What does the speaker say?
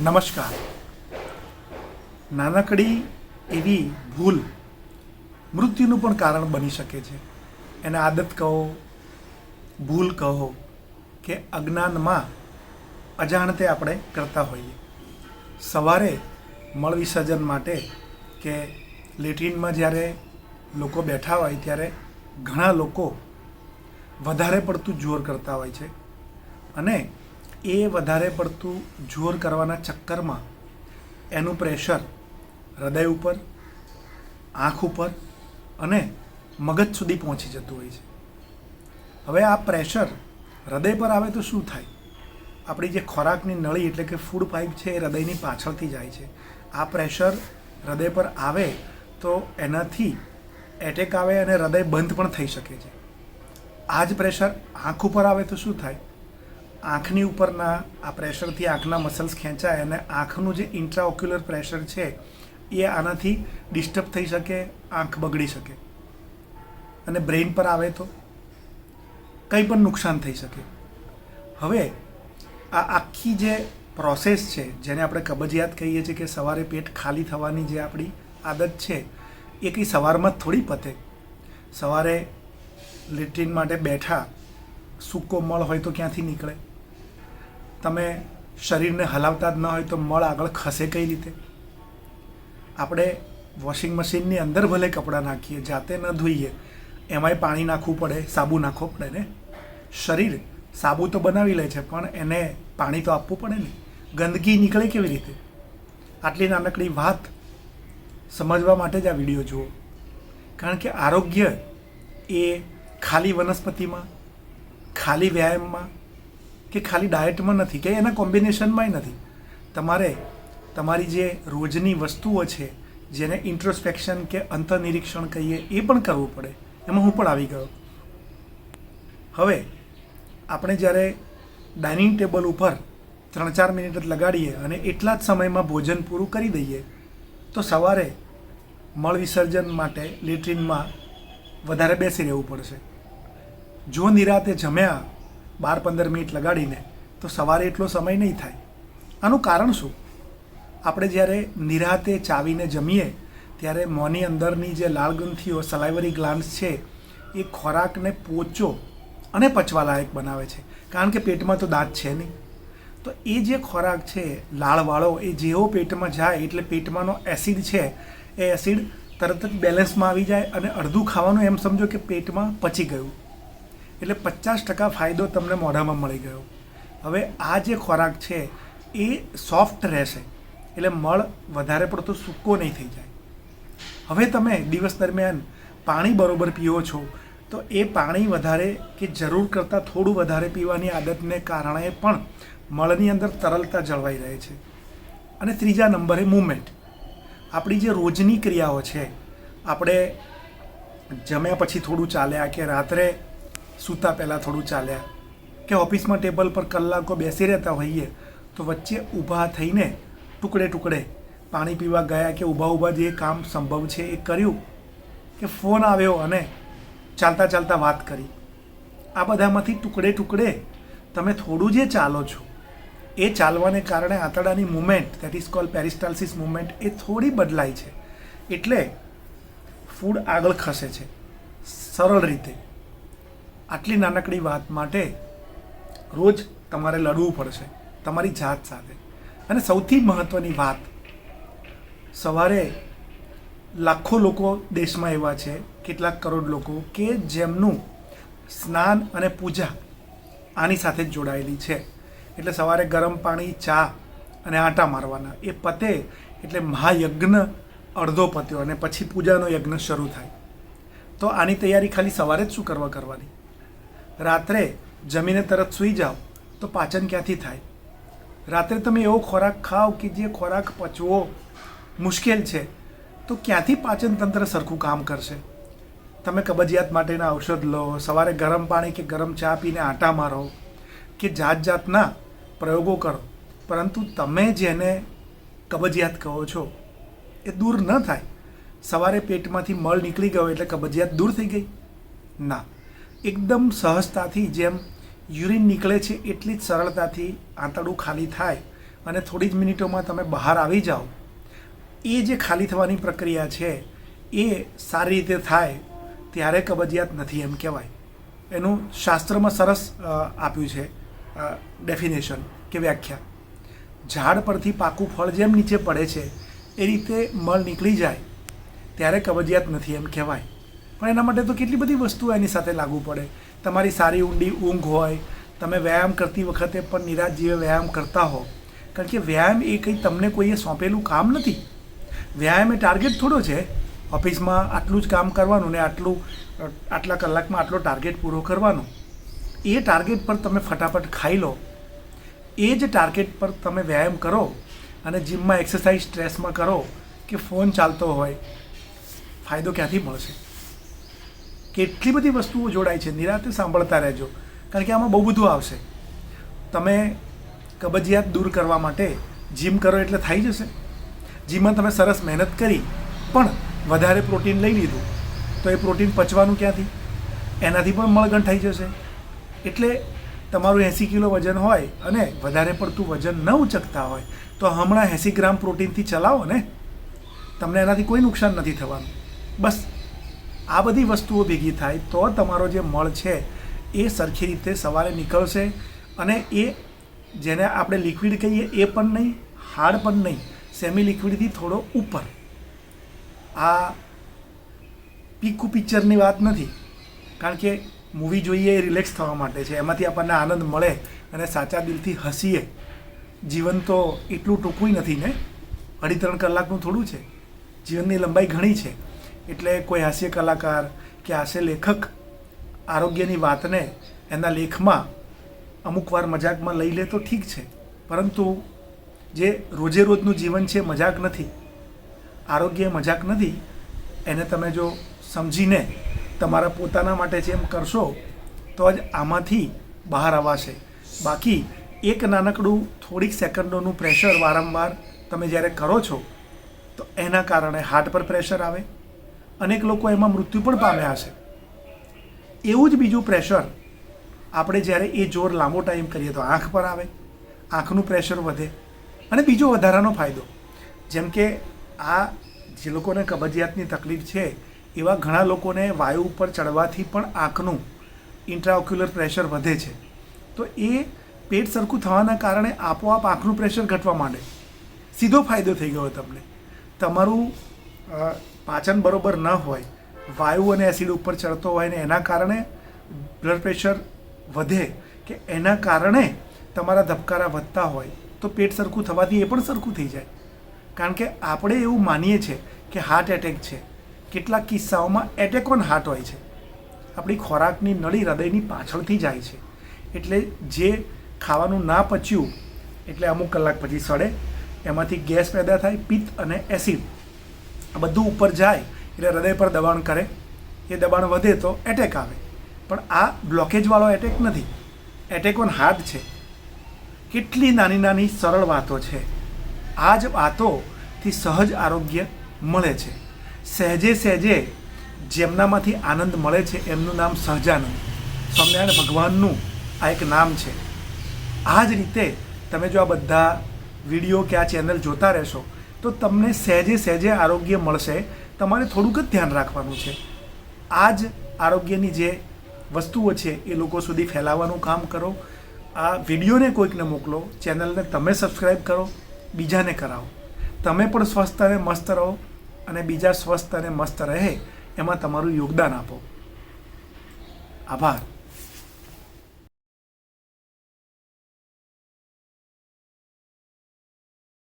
નમસ્કાર. નાનકડી એવી ભૂલ મૃત્યુનું પણ કારણ બની શકે છે. એને આદત કહો, ભૂલ કહો કે અજ્ઞાનમાં અજાણતે આપણે કરતા હોઈએ. સવારે મળ વિસર્જન માટે કે લેટ્રિનમાં જ્યારે લોકો બેઠા હોય ત્યારે ઘણા લોકો વધારે પડતું જોર કરતા હોય છે અને એ વધારે પડતું જોર કરવાના ચક્કરમાં એનું પ્રેશર હૃદય ઉપર, આંખ ઉપર અને મગજ સુધી પહોંચી જતું હોય છે. હવે આ પ્રેશર હૃદય પર આવે તો શું થાય? આપણી જે ખોરાકની નળી એટલે કે ફૂડ પાઇપ છે એ હૃદયની પાછળથી જાય છે. આ પ્રેશર હૃદય પર આવે તો એનાથી એટેક આવે અને હૃદય બંધ પણ થઈ શકે છે. આ જ પ્રેશર આંખ ઉપર આવે તો શું થાય? આંખની ઉપરના આ પ્રેશરથી આંખના મસલ્સ ખેંચાય અને આંખનું જે ઇન્ટ્રાઓક્યુલર પ્રેશર છે એ આનાથી ડિસ્ટર્બ થઈ શકે, આંખ બગડી શકે. અને બ્રેઇન પર આવે તો કંઈ પણ નુકસાન થઈ શકે. હવે આ આખી જે પ્રોસેસ છે જેને આપણે કબજિયાત કહીએ છીએ કે સવારે પેટ ખાલી થવાની જે આપણી આદત છે એ કંઈ સવારમાં જ થોડી પતે. સવારે લેટ્રિન માટે બેઠા સૂકો મળ હોય તો ક્યાંથી નીકળે? તમે શરીરને હલાવતા જ ન હોય તો મળ આગળ ખસે કઈ રીતે? આપણે વોશિંગ મશીનની અંદર ભલે કપડાં નાખીએ, જાતે ન ધોઈએ, એમાંય પાણી નાખવું પડે, સાબુ નાખવો પડે ને. શરીર સાબુ તો બનાવી લે છે પણ એને પાણી તો આપવું પડે ને. ગંદકી નીકળે કેવી રીતે? આટલી નાનકડી વાત સમજવા માટે જ આ વિડીયો જુઓ. કારણ કે આરોગ્ય એ ખાલી વનસ્પતિમાં, ખાલી વ્યાયામમાં કે ખાલી ડાયટમાં નથી કે એના કોમ્બિનેશનમાંય નથી. તમારે તમારી જે રોજની વસ્તુઓ છે જેને ઇન્ટ્રોસ્પેક્શન કે અંતર્નિરીક્ષણ કહીએ એ પણ કરવું પડે. એમાં હું પણ આવી ગયો. હવે આપણે જ્યારે ડાઇનિંગ ટેબલ ઉપર 3-4 મિનિટ જ લગાડીએ અને એટલા જ સમયમાં ભોજન પૂરું કરી દઈએ તો સવારે મળ વિસર્જન માટે લેટ્રિનમાં વધારે બેસી રહેવું પડશે. જો નિરાતે જમ્યા 12-15 મિનિટ લગાડીને તો સવારે એટલો સમય નહીં થાય. આનું કારણ શું? આપણે જ્યારે નિરાતે ચાવીને જમીએ ત્યારે મોંની અંદરની જે લાળ ગ્રંથિઓ, સલાઇવરી ગ્લાન્ડ્સ છે એ ખોરાકને પોચો અને પચવાલાયક બનાવે છે. કારણ કે પેટમાં તો દાંત છે નહીં. તો એ જે ખોરાક છે લાળવાળો એ જેવો પેટમાં જાય એટલે પેટમાંનો એસિડ છે એ એસિડ તરત જ બેલેન્સમાં આવી જાય અને અડધું ખાવાનું એમ સમજો કે પેટમાં પચી ગયું. એટલે 50% ફાયદો તમને મોઢામાં મળી ગયો. હવે આ જે ખોરાક છે એ સોફ્ટ રહેશે એટલે મળ વધારે પડતો સૂકો નહીં થઈ જાય. હવે તમે દિવસ દરમિયાન પાણી બરોબર પીવો છો તો એ પાણી વધારે કે જરૂર કરતાં થોડું વધારે પીવાની આદતને કારણે પણ મળની અંદર તરલતા જળવાઈ રહે છે. અને ત્રીજા નંબરે મૂવમેન્ટ. આપણી જે રોજની ક્રિયાઓ છે, આપણે જમ્યા પછી થોડું ચાલ્યા કે રાત્રે સૂતા પહેલાં થોડું ચાલ્યા કે ઓફિસમાં ટેબલ પર કલાકો બેસી રહેતા હોઈએ તો વચ્ચે ઊભા થઈને ટુકડે ટુકડે પાણી પીવા ગયા કે ઊભા જે કામ સંભવ છે એ કર્યું કે ફોન આવ્યો અને ચાલતા ચાલતા વાત કરી. આ બધામાંથી ટુકડે ટુકડે તમે થોડું જે ચાલો છો એ ચાલવાને કારણે આંતરડાની movement, that is called peristalsis movement, એ થોડી બદલાય છે. એટલે ફૂડ આગળ ખસે છે સરળ રીતે. આટલી નાનકડી વાત માટે રોજ તમારે લડવું પડશે તમારી જાત સાથે. અને સૌથી મહત્ત્વની વાત, સવારે લાખો લોકો દેશમાં એવા છે, કેટલાક કરોડ લોકો કે જેમનું સ્નાન અને પૂજા આની સાથે જ જોડાયેલી છે. એટલે સવારે ગરમ પાણી, ચા અને આંટા મારવાના એ પતે એટલે મહાયજ્ઞ અડધો પત્યો અને પછી પૂજાનો યજ્ઞ શરૂ થાય. તો આની તૈયારી ખાલી સવારે જ શું કરવાની? રાત્રે જમીને તરત સૂઈ જાઓ તો પાચન ક્યાંથી થાય? રાત્રે તમે એવો ખોરાક ખાઓ કે જે ખોરાક પચવો મુશ્કેલ છે તો ક્યાંથી પાચન તંત્ર સરખું કામ કરશે? તમે કબજિયાત માટેના ઔષધ લો, સવારે ગરમ પાણી કે ગરમ ચા પીને આંટા મારો કે જાતના પ્રયોગો કરો, પરંતુ તમે જેને કબજિયાત કહો છો એ દૂર ન થાય. સવારે પેટમાંથી મળ નીકળી ગયો એટલે કબજિયાત દૂર થઈ ગઈ? ના. એકદમ સહજતાથી જેમ યુરિન નીકળે છે એટલી જ સરળતાથી આંતરડું ખાલી થાય અને થોડી જ મિનિટોમાં તમે બહાર આવી જાઓ, એ જે ખાલી થવાની પ્રક્રિયા છે એ સારી રીતે થાય ત્યારે કબજિયાત નથી એમ કહેવાય. એનું શાસ્ત્રમાં સરસ આપ્યું છે ડેફિનેશન કે વ્યાખ્યા. ઝાડ પરથી પાકું ફળ જેમ નીચે પડે છે એ રીતે મળ નીકળી જાય ત્યારે કબજિયાત નથી એમ કહેવાય. પણ એના માટે તો કેટલી બધી વસ્તુઓ એની સાથે લાગુ પડે. તમારી સારી ઊંડી ઊંઘ હોય, તમે વ્યાયામ કરતી વખતે પણ નિરાશ જીવે વ્યાયામ કરતા હો, કારણ કે વ્યાયામ એ કંઈ તમને કોઈએ સોંપેલું કામ નથી. વ્યાયામ એ ટાર્ગેટ થોડો છે, ઓફિસમાં આટલું જ કામ કરવાનું ને આટલા કલાકમાં આટલો ટાર્ગેટ પૂરો કરવાનો. એ ટાર્ગેટ પર તમે ફટાફટ ખાઈ લો, એ જ ટાર્ગેટ પર તમે વ્યાયામ કરો અને જીમમાં એક્સરસાઇઝ સ્ટ્રેસમાં કરો કે ફોન ચાલતો હોય, ફાયદો ક્યાંથી મળશે? કેટલી બધી વસ્તુઓ જોડાય છે. નિરાંતે સાંભળતા રહેજો, કારણ કે આમાં બહુ બધું આવશે. તમે કબજિયાત દૂર કરવા માટે જીમ કરો એટલે થઈ જશે? જીમમાં તમે સરસ મહેનત કરી પણ વધારે પ્રોટીન લઈ લીધું તો એ પ્રોટીન પચવાનું ક્યાંથી? એનાથી પણ મળગણ થઈ જશે. એટલે તમારું 80 કિલો વજન હોય અને વધારે પડતું વજન ન ઉચકતા હોય તો હમણાં 80 ગ્રામ પ્રોટીનથી ચલાવો ને, તમને એનાથી કોઈ નુકસાન નથી થવાનું. બસ આ બધી વસ્તુઓ ભેગી થાય તો તમારો જે મળ છે એ સરખી રીતે સવારે નીકળશે. અને એ જેને આપણે લિક્વિડ કહીએ એ પણ નહીં, હાર્ડ પણ નહીં, સેમી લિક્વિડથી થોડો ઉપર. આ પીકુ પિક્ચરની વાત નથી, કારણ કે મૂવી જોઈએ એ રિલેક્સ થવા માટે છે, એમાંથી આપણને આનંદ મળે અને સાચા દિલથી હસીએ. જીવન તો એટલું ટૂંકું નથી ને, 2.5-3 કલાકનું થોડું છે. જીવનની લંબાઈ ઘણી છે. એટલે કોઈ હાસ્ય કલાકાર કે હાસ્ય લેખક આરોગ્યની વાતને એના લેખમાં અમુક વાર મજાકમાં લઈ લે તો ઠીક છે, પરંતુ જે રોજે રોજનું જીવન છે મજાક નથી, આરોગ્ય મજાક નથી. એને તમે જો સમજીને તમારા પોતાના માટે છે એમ કરશો તો જ આમાંથી બહાર આવાશે. બાકી એક નાનકડું થોડીક સેકન્ડોનું પ્રેશર વારંવાર તમે જ્યારે કરો છો તો એના કારણે હાર્ટ પર પ્રેશર આવે. અનેક લોકો એમાં મૃત્યુ પણ પામ્યા છે. એવું જ બીજું પ્રેશર આપણે જ્યારે એ જોર લાંબો ટાઈમ કરીએ તો આંખ પર આવે, આંખનું પ્રેશર વધે. અને બીજો વધારાનો ફાયદો, જેમ કે આ જે લોકોને કબજિયાતની તકલીફ છે એવા ઘણા લોકોને વાયુ ઉપર ચડવાથી પણ આંખનું ઇન્ટ્રાઓક્યુલર પ્રેશર વધે છે. તો એ પેટ સરખું થવાના કારણે આપોઆપ આંખનું પ્રેશર ઘટવા માંડે. સીધો ફાયદો થઈ ગયો તમને. તમારું પાચન બરોબર ન હોય, વાયુ અને એસિડ ઉપર ચડતો હોય ને એના કારણે બ્લડ પ્રેશર વધે કે એના કારણે તમારા ધબકારા વધતા હોય તો પેટ સરખું થવાથી એ પણ સરખું થઈ જાય. કારણ કે આપણે એવું માનીએ છીએ કે હાર્ટ એટેક છે. કેટલાક કિસ્સાઓમાં એટેક ઓન હાર્ટ હોય છે. આપણી ખોરાકની નળી હૃદયની પાછળથી જાય છે. એટલે જે ખાવાનું ના પચ્યું એટલે અમુક કલાક પછી સડે, એમાંથી ગેસ પેદા થાય, પિત્ત અને એસિડ આ બધું ઉપર જાય એટલે હૃદય પર દબાણ કરે, એ દબાણ વધે તો એટેક આવે. પણ આ બ્લોકેજવાળો એટેક નથી, એટેક ઓન હાર્ટ છે. કેટલી નાની નાની સરળ વાતો છે. આ જ વાતોથી સહજ આરોગ્ય મળે છે. સહેજે સહેજે જેમનામાંથી આનંદ મળે છે એમનું નામ સહજાનંદ. સ્વામિનારાયણ ભગવાનનું આ એક નામ છે. આ જ રીતે તમે જો આ બધા વિડીયો કે આ ચેનલ જોતા રહેશો તો તમને સહેજે સહેજે આરોગ્ય મળશે. તમારે થોડુંક જ ધ્યાન રાખવાનું છે. આ જ આરોગ્યની જે વસ્તુઓ છે એ લોકો સુધી ફેલાવવાનું કામ કરો. આ વિડીયોને કોઈકને મોકલો, ચેનલને તમે સબસ્ક્રાઈબ કરો, બીજાને કરાવો. તમે પણ સ્વસ્થ અને મસ્ત રહો અને બીજા સ્વસ્થ અને મસ્ત રહે એમાં તમારું યોગદાન આપો. આભાર.